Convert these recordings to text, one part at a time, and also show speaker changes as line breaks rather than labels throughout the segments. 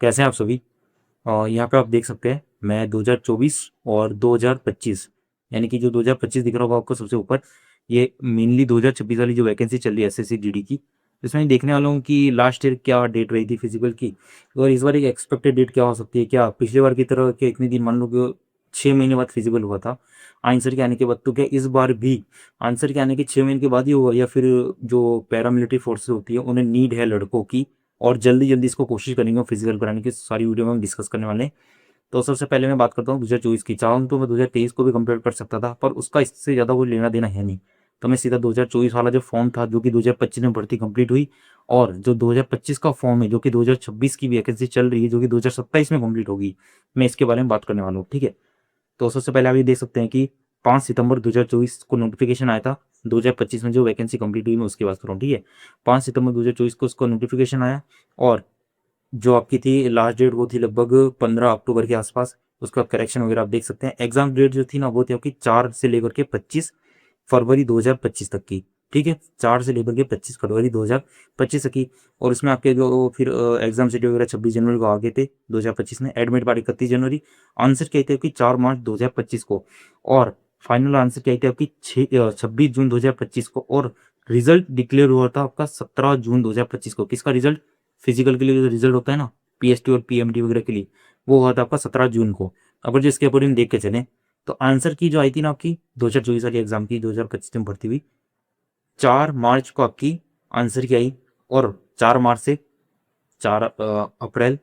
कैसे हैं आप सभी। यहाँ पे आप देख सकते हैं मैं 2024 और 2025 यानी कि जो 2025 दिख रहा होगा आपको सबसे ऊपर, ये मेनली 2026 वाली जो वैकेंसी चल रही है एसएससी जीडी की। इसमें देखने वाला हूँ कि लास्ट ईयर क्या डेट रही थी फिजिकल की, और इस बार एक एक्सपेक्टेड डेट क्या हो सकती है। क्या पिछले बार की तरह के इतने दिन, मान लो कि 6 महीने बाद फिजिकल हुआ था आंसर के आने के बाद, तो क्या इस बार भी आंसर के आने के 6 महीने के बाद ही होगा, या फिर जो पैरामिलिट्री फोर्सेस होती है उन्हें नीड है लड़कों की और जल्दी जल्दी इसको कोशिश करेंगे फिजिकल कराने की। सारी वीडियो में हम डिस्कस करने वाले हैं। तो सबसे पहले मैं बात करता हूँ 2024 की। चाहूँ तो मैं 2023 को भी कंपेयर कर सकता था, पर उसका इससे ज़्यादा कोई लेना देना है नहीं। तो मैं सीधा 2024 वाला जो फॉर्म था, जो कि 2025 में भर्ती कंप्लीट हुई, और जो 2025 का फॉर्म है जो कि 2026 की वैकेंसी चल रही है जो कि 2027 में कंप्लीट होगी, मैं इसके बारे में बात करने वाला हूँ। ठीक है। तो सबसे पहले आप ये देख सकते हैं कि 5 सितंबर 2024 को नोटिफिकेशन आया था। 2025 में जो वैकेंसी कंप्लीट हुई मैं उसकी बात कर रहा हूँ। ठीक है। 5 सितंबर 2024 को उसको नोटिफिकेशन आया, और जो आपकी थी लास्ट डेट वो थी लगभग 15 अक्टूबर के आसपास। उसका करेक्शन वगैरह आप देख सकते हैं। एग्जाम डेट जो थी ना वो थी आपकी 4 से लेकर के 25 फरवरी 2025 तक की। ठीक है। 4 से लेकर के 25 फरवरी 2025 तक की। और उसमें आपके जो फिर एग्जाम शेड्यूल वगैरह 26 जनवरी को आ गए थे 2025 में। एडमिट कार्ड 31 जनवरी। आंसर क्या थे आपकी 4 मार्च 2025 को। और फाइनल आंसर क्या थे आपकी 26 जून 2025 को। और रिजल्ट डिक्लेयर हुआ था आपका 17 जून 2025 को। किसका रिजल्ट? फिजिकल के लिए जो रिजल्ट होता है ना, पीएसटी और पीएमटी वगैरह के लिए, वो हुआ था आपका 17 जून को। अगर जो इसके अकॉर्डिंग देख के चलें तो आंसर की जो आई थी ना आपकी 2024 वाली एग्जाम की 2025 में भर्ती हुई, 4 मार्च को आपकी आंसर की आई। और 4 मार्च से 4 अप्रैल,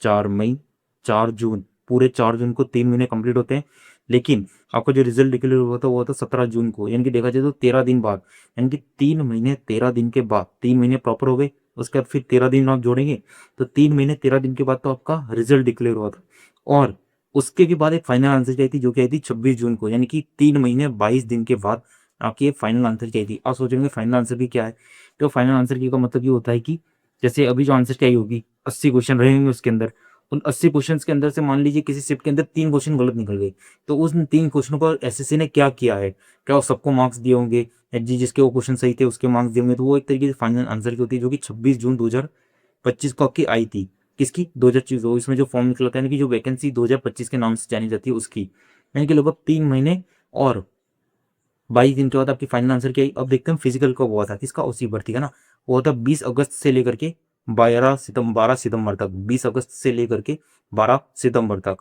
4 मई, 4 जून, पूरे 4 जून को 3 महीने कंप्लीट होते हैं। लेकिन आपका जो रिजल्ट डिक्लेयर हुआ था वो था 17 जून को, यानी कि देखा जाए तो 13 दिन बाद, यानी कि 3 महीने 13 दिन के बाद, 3 महीने प्रॉपर हो गए। उसके बाद फिर 13 दिन आप जोड़ेंगे तो 3 महीने 13 दिन के बाद तो आपका रिजल्ट डिक्लेयर हुआ था। और उसके भी बाद एक फाइनल आंसर की आई थी जो कि आई थी 26 जून को, यानी कि 3 महीने 22 दिन के बाद आपकी ये फाइनल आंसर की आई थी। आप सोचेंगे फाइनल आंसर की क्या है? तो फाइनल आंसर की का मतलब ये होता है कि जैसे अभी जो आंसर की आई होगी 80 क्वेश्चन रहेंगे उसके अंदर, उन 80 क्वेश्चंस के अंदर से मान लीजिए किसी शिफ्ट के अंदर 3 क्वेश्चन गलत निकल गए, तो उन 3 क्वेश्चनों पर एसएससी ने क्या किया है? क्या वो सबको मार्क्स दिए होंगे, या जिसके वो क्वेश्चन सही थे उसके मार्क्स दिए होंगे? तो वो एक तरीके से फाइनल आंसर की होती है, जो कि 26 जून 2025 को आपकी आई थी। किसकी? 2024। इसमें जो फॉर्म निकला था, यानी कि जो वैकेंसी 2025 के नाम से जानी जाती है उसकी, यानी कि लगभग 3 महीने और 22 दिन के बाद आपकी फाइनल आंसर की आई। अब देखते हैं फिजिकल कब हुआ था, किसका? उसी भर्ती का ना। वो होता 20 अगस्त से लेकर के 12 सितंबर तक। 20 अगस्त से लेकर के 12 सितंबर तक।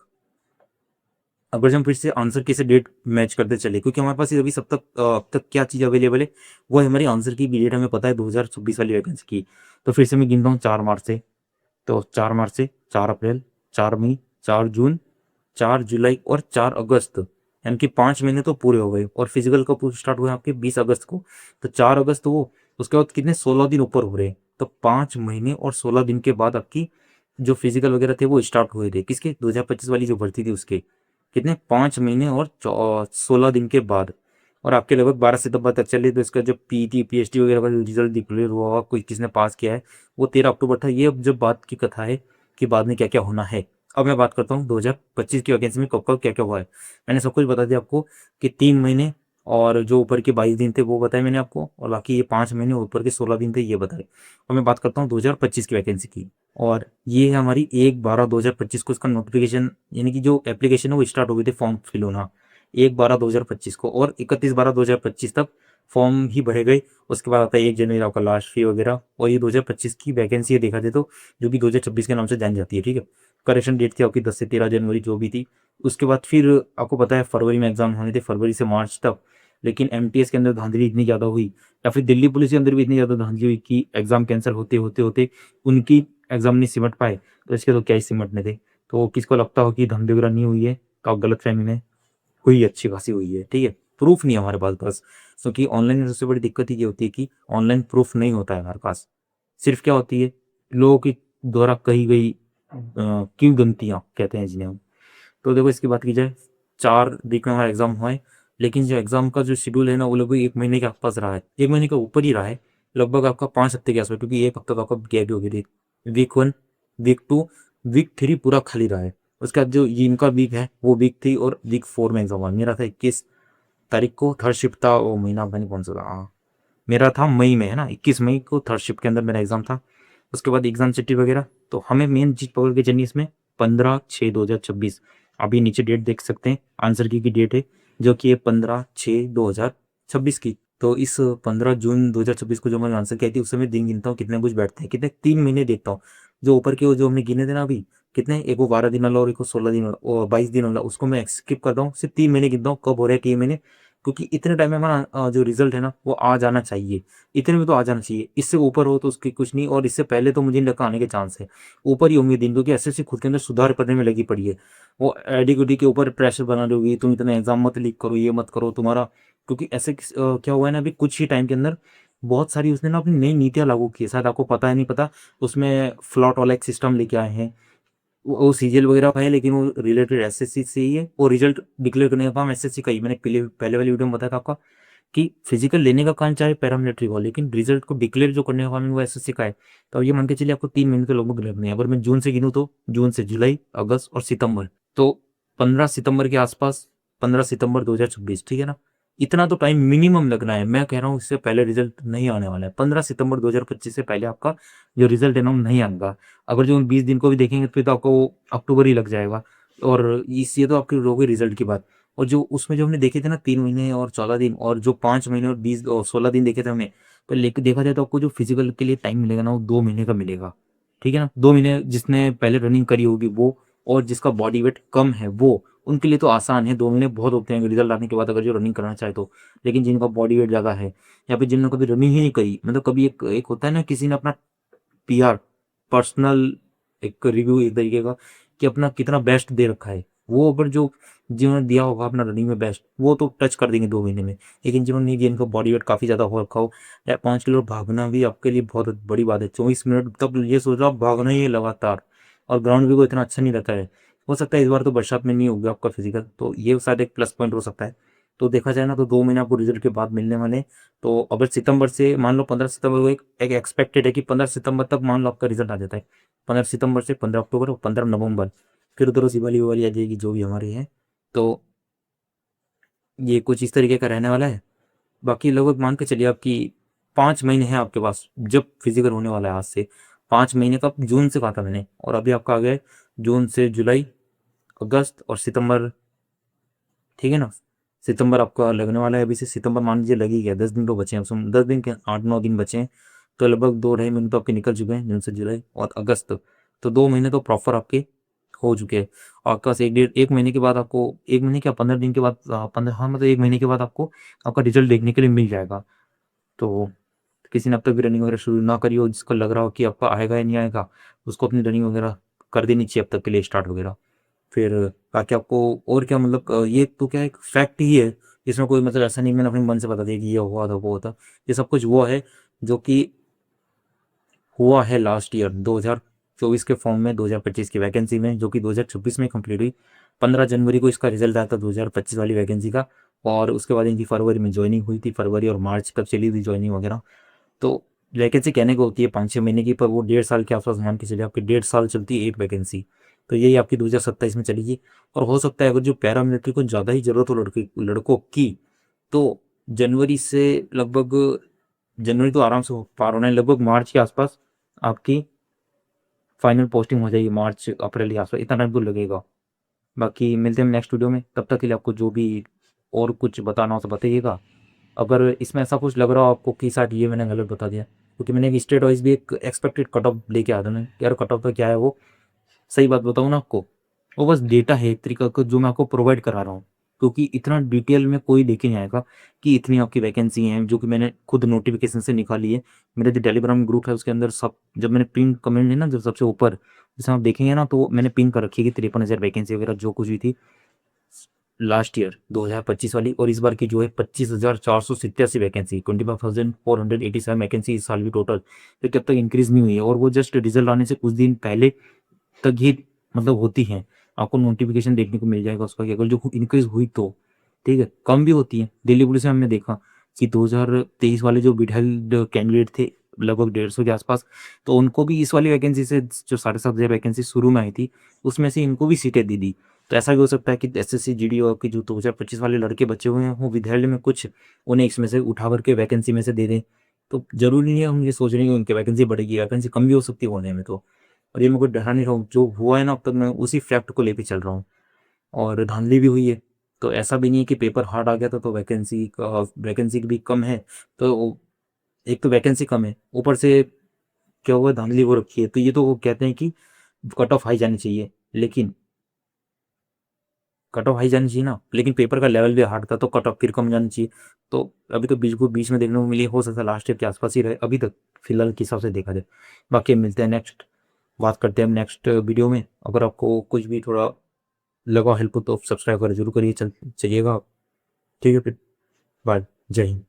अगर हम फिर से आंसर की से डेट मैच करते चले, क्योंकि हमारे पास अभी अब तक क्या चीज़ अवेलेबल है, वो है हमारी आंसर की भी डेट हमें पता है 2026 वाली वैकेंसी की। तो फिर से मैं गिनता हूँ 4 मार्च से। तो 4 मार्च से 4 अप्रैल, 4 मई, 4 जून, 4 जुलाई और 4 अगस्त, यानी कि 5 महीने तो पूरे हो गए। और फिजिकल कब स्टार्ट हुए आपके? 20 अगस्त को। तो 4 अगस्त वो, उसके बाद कितने 16 दिन ऊपर हो रहे हैं। तो 5 महीने और 16 दिन के बाद आपकी जो फिजिकल वगैरह थे वो स्टार्ट हुए थे। किसके? 2025 वाली जो भर्ती थी उसके। कितने? 5 महीने और 16 दिन के बाद। और आपके लगभग 12 सितंबर तक चले। तो इसका जो पीटी पीएचडी वगैरह का रिजल्ट डिक्लेयर हुआ होगा, कोई किसने पास किया है, वो 13 अक्टूबर था। ये अब जब बात की कथा है कि बाद में क्या क्या होना है। अब मैं बात करता हूँ 2025 की वैकेंसी में कब कब क्या क्या हुआ है। मैंने सब कुछ बता दिया आपको कि 3 महीने और जो ऊपर के 22 दिन थे वो बताए मैंने आपको, और बाकी ये 5 महीने ऊपर के 16 दिन थे ये बताए। और मैं बात करता हूँ 2025 की वैकेंसी की। और ये है हमारी 1/12/2025 को इसका नोटिफिकेशन, यानी कि जो एप्लीकेशन है वो स्टार्ट हो गई थी फॉर्म फिल होना 1/12/2025 को। और 31/12/2025 तक फॉर्म ही भरे गए। उसके बाद आता है 1 जनवरी आपका लास्ट फी वगैरह। और ये 2025 की वैकेंसी है देखा जाए तो, जो कि 2026 के नाम से जानी जाती है। ठीक है। करेक्शन डेट थी आपकी 10 से 13 जनवरी जो भी थी। उसके बाद फिर आपको पता है फरवरी में एग्जाम होने थे, फरवरी से मार्च तक। लेकिन एमटीएस के अंदर धांधली इतनी ज़्यादा हुई, या फिर दिल्ली पुलिस के अंदर भी इतनी ज़्यादा धांधली हुई कि एग्जाम कैंसिल होते होते होते उनकी एग्जाम नहीं सिमट पाए। तो इसके तो क्या ही सिमटने थे। तो किसको लगता हो कि धंधे वगैरह नहीं हुई है, तो आप गलत फहमी में हुई, अच्छी खासी हुई है। ठीक है। प्रूफ नहीं है हमारे पास बस। क्योंकि ऑनलाइन में सबसे बड़ी दिक्कत ही ये होती है कि ऑनलाइन प्रूफ नहीं होता है हमारे पास। सिर्फ क्या होती है, लोगों की द्वारा कही गई क्यों गलतियाँ कहते हैं जिन्हें हम। तो देखो इसकी बात की जाए, 4 वीक में हमारा एग्जाम हुआ है। लेकिन जो एग्जाम का जो शेड्यूल है ना वो लगभग 1 महीने के आसपास रहा है, 1 महीने के ऊपर ही रहा है। लगभग आपका 5 हफ्ते के आसपास, क्योंकि एक हफ्ता तो आपका गैप हो गई थी। वीक 1, वीक 2, वीक 3 पूरा खाली रहा है। उसके बाद जो ये इनका वीक है वो वीक 3 और वीक 4 में एग्जाम हुआ। मेरा था 21 तारीख को, थर्ड शिफ्ट था। वो महीना पता नहीं कौन सा था। हाँ, मेरा था मई में, है ना, 21 मई को थर्ड शिफ्ट के अंदर मेरा एग्जाम था। उसके बाद एग्जाम चिट्ठी वगैरह। तो हमें मेन चीज पकड़ के चलनी इसमें 15/6/2026। अभी नीचे डेट देख सकते हैं, आंसर की डेट है जो कि है 15/6/2026 की। तो इस 15 जून 2026 को जो मैंने आंसर किया थी उस समय दिन गिनता हूँ कितने कुछ बैठते हैं, कितने 3 महीने देखता हूँ। जो ऊपर के वो जो हमने गिने थे ना अभी, कितने, एक वो 12 दिन वाला और एक वो 16 दिन वाला और 22 दिन वाला, उसको मैं स्किप करता हूँ, सिर्फ 3 महीने गिनता हूँ कब हो रहा है 3 महीने। क्योंकि इतने टाइम में हमारा जो रिजल्ट है ना वो आ जाना चाहिए, इतने में तो आ जाना चाहिए। इससे ऊपर हो तो उसकी कुछ नहीं, और इससे पहले तो मुझे नहीं लगता आने के चांस है। ऊपर ही होंगे दिन, क्योंकि एसएससी खुद के अंदर सुधार करने में लगी पड़ी है। वो एडीक्यूटी के ऊपर प्रेशर बना रही होगी, तुम इतना एग्जाम मत लीक करो, ये मत करो तुम्हारा। क्योंकि ऐसे क्या हुआ है ना अभी कुछ ही टाइम के अंदर, बहुत सारी उसने ना अपनी नई नीतियां लागू की है, शायद आपको पता है नहीं पता। उसमें फ्लॉट वाला एक सिस्टम लेके आए हैं। वो सीजीएल वगैरह का है, लेकिन वो रिलेटेड एसएससी से ही है। और रिजल्ट डिक्लेयर करने का काम एसएससी का ही, मैंने पहले पहले वाली वीडियो में बताया था आपका कि फिजिकल लेने का काम चाहे पैरामिलिट्री हो, लेकिन रिजल्ट को डिक्लेयर जो करने का काम है वो एसएससी का है। तो अब ये मान के चलिए आपको 3 महीने तो लगभग लगने हैं। अगर मैं जून से गिनूँ तो जून से जुलाई, अगस्त और सितंबर, तो 15 सितंबर के आसपास, 15 सितंबर 2026, ठीक है ना। इतना तो टाइम मिनिमम लगना है। मैं कह रहा हूँ इससे पहले रिजल्ट नहीं आने वाला है। 15 सितंबर 2025 से पहले आपका जो रिजल्ट है ना वो नहीं आएगा। अगर जो 20 दिन को भी देखेंगे तो फिर तो आपको वो अक्टूबर ही लग जाएगा। और इस ये तो आपकी हो गई रिजल्ट की बात। और जो उसमें जो हमने देखे थे ना 3 महीने और 14 दिन, और जो 5 महीने और 20 और 16 दिन देखे थे हमने, तो लेकर देखा जाए तो आपको जो फिजिकल के लिए टाइम मिलेगा ना वो 2 महीने का मिलेगा। ठीक है ना, 2 महीने जिसने पहले रनिंग करी होगी वो, और जिसका बॉडी वेट कम है वो, उनके लिए तो आसान है। 2 महीने बहुत होते हैं रिजल्ट आने के बाद अगर जो रनिंग करना चाहे तो। लेकिन जिनका बॉडी वेट ज़्यादा है, या फिर जिन्होंने कभी रनिंग ही नहीं करी, मतलब कभी एक एक होता है ना किसी ने अपना पीआर, पर्सनल एक रिव्यू एक तरीके का, कि अपना कितना बेस्ट दे रखा है, वो अगर जो जिन्होंने दिया होगा अपना रनिंग में बेस्ट, वो तो टच कर देंगे 2 महीने में। लेकिन जिन्होंने नहीं दिया, इनका बॉडी वेट काफ़ी ज़्यादा हो रखा हो, या 5 किलो भागना भी आपके लिए बहुत बड़ी बात है 24 मिनट, तब ये सोच रहा आप भागना ही है लगातार। और ग्राउंड भी को इतना अच्छा नहीं रहता है। हो सकता है इस बार तो बरसात में नहीं होगा आपका फिजिकल, तो ये शायद एक प्लस पॉइंट हो सकता है। तो देखा जाए ना तो 2 महीने आपको रिजल्ट के बाद मिलने वाले हैं। तो अगर सितंबर से मान लो 15 सितंबर को एक एक्सपेक्टेड है कि 15 सितंबर तक मान लो आपका रिजल्ट आ जाता है। 15 सितंबर से 15 अक्टूबर और 15 नवंबर, फिर उधर दिवाली वाली आ जाएगी जो भी हमारी है। तो ये कुछ इस तरीके का रहने वाला है। बाकी लगभग मान के चलिए आपकी 5 महीने हैं आपके पास जब फिजिकल होने वाला है आज से। 5 महीने का जून से कहा था मैंने, और अभी आपका आ गया है जून से जुलाई, अगस्त और सितंबर। ठीक है ना, सितंबर आपका लगने वाला है अभी से। सितंबर मान लीजिए लग ही गया, 10 दिन तो बचे हैं, 10 दिन के 8-9 दिन बचे हैं। तो लगभग 2-2.5 महीने तो आपके निकल चुके हैं, जून से जुलाई और अगस्त। तो 2 महीने तो प्रॉपर आपके हो चुके हैं। और आपके पास 1 महीने के बाद आपको, 1 महीने क्या 15 दिन के बाद, 15, हाँ मतलब 1 महीने के बाद आपको आपका रिजल्ट देखने के लिए मिल जाएगा। तो किसी ने अब तक भी रनिंग वगैरह शुरू ना करी हो, जिसको लग रहा हो कि आपका आएगा या नहीं आएगा, उसको अपनी रनिंग वगैरह कर देनी चाहिए अब तक के लिए स्टार्ट वगैरह। फिर ताकि आपको, और क्या मतलब ये तो क्या एक फैक्ट ही है। इसमें कोई मतलब ऐसा नहीं मैंने अपने मन से बता दिया कि ये हुआ था वो होता। ये सब कुछ वो है जो कि हुआ है लास्ट ईयर 2024 के फॉर्म में, 2025 की वैकेंसी में, जो कि 2026 में कंप्लीट हुई। 15 जनवरी को इसका रिजल्ट आया था 2025 वाली वैकेंसी का। और उसके बाद इनकी फरवरी में ज्वाइनिंग हुई थी, फरवरी और मार्च तक चली थी ज्वाइनिंग वगैरह। तो वैकेंसी कहने को होती है 5-6 महीने की, पर वो 1.5 साल के आसपास मान के चलिए आपकी 1.5 साल चलती है एक वैकेंसी। तो यही आपकी 2027 में चलेगी। और हो सकता है अगर जो पैरामिलिट्री को ज़्यादा ही ज़रूरत हो लड़कों की, तो जनवरी से लगभग, जनवरी तो आराम से हो पार होना है, लगभग मार्च के आसपास आपकी फाइनल पोस्टिंग हो जाएगी, मार्च अप्रैल के आसपास, इतना टाइम तो लगेगा। बाकी मिलते हैं नेक्स्ट वीडियो में, तब तक के लिए आपको जो भी और कुछ बताना हो तो बताइएगा। अगर इसमें ऐसा कुछ लग रहा हो आपको कि शायद ये मैंने गलत बता दिया, क्योंकि मैंने एक स्टेट वाइज भी एक एक्सपेक्टेड कट ऑफ लेके आया था ना, यार कट ऑफ तो क्या है वो, सही बात बताऊँ ना आपको, वो बस डेटा है एक तरीका का जो मैं आपको प्रोवाइड करा रहा हूँ। क्योंकि इतना डिटेल में कोई लेके नहीं आएगा कि इतनी आपकी वैकेंसी हैं, जो कि मैंने खुद नोटिफिकेशन से निकाली है। मेरा जो टेलीग्राम ग्रुप है उसके अंदर सब, जब मैंने पिन कमेंट है ना जब सबसे ऊपर, जैसे आप देखेंगे ना तो मैंने पिन कर रखी है कि 53,000 वैकेंसी वगैरह जो कुछ हुई थी लास्ट ईयर 2025 वाली, और इस बार की जो है 25,487 वैकेंसी, 25,487 वैकेंसी इस साल की टोटल, जो कि अब तक इंक्रीज नहीं हुई है। और वो जस्ट रिजल्ट आने से कुछ दिन पहले तक ही मतलब होती हैं। आपको नोटिफिकेशन देखने को मिल जाएगा उसका कि अगर जो इंक्रीज हुई तो, ठीक है, कम भी होती है। दिल्ली पुलिस में हमने देखा कि 2023 वाले जो विधायक कैंडिडेट थे लगभग 150 के आसपास, तो उनको भी इस वाली वैकेंसी से, जो 7,500 वैकेंसी शुरू में आई थी उसमें से इनको भी सीटें दे दी। तो ऐसा भी हो सकता है कि एसएससी जीडीओ के जो 2025 वाले लड़के बचे हुए हैं वो विद्यालय में कुछ उन्हें इसमें से उठा करके वैकेंसी में से दे दें। तो ज़रूरी नहीं है हम ये सोच रहे हैं कि उनकी वैकेंसी बढ़ेगी, वैकेंसी कम भी हो सकती है होने में तो। और ये मेरे को डरा नहीं रहा हूँ, जो हुआ है ना अब तक मैं उसी फैक्ट को लेके चल रहा हूँ। और धांधली भी हुई है, तो ऐसा भी नहीं है कि पेपर हार्ड आ गया था तो वैकेंसी भी कम है। तो एक तो वैकेंसी कम है, ऊपर से क्या हुआ, धांधली हो रखी है। तो ये तो वो कहते हैं कि कट ऑफ हाई जानी चाहिए, लेकिन कट ऑफ हाई जानी चाहिए ना, लेकिन पेपर का लेवल भी हार्ड था तो कट ऑफ फिर कम जानी चाहिए। तो अभी तो बीच में देखने को मिली, हो सकता है लास्ट ईयर के आसपास ही रहे अभी तक, फिलहाल के हिसाब से देखा जाए। बाकी मिलते हैं नेक्स्ट, बात करते हैं हम नेक्स्ट वीडियो में। अगर आपको कुछ भी थोड़ा लगा हेल्पफुल तो सब्सक्राइब करें जरूर करिए, चलिएगा। ठीक है फिर, बाय, जय हिंद।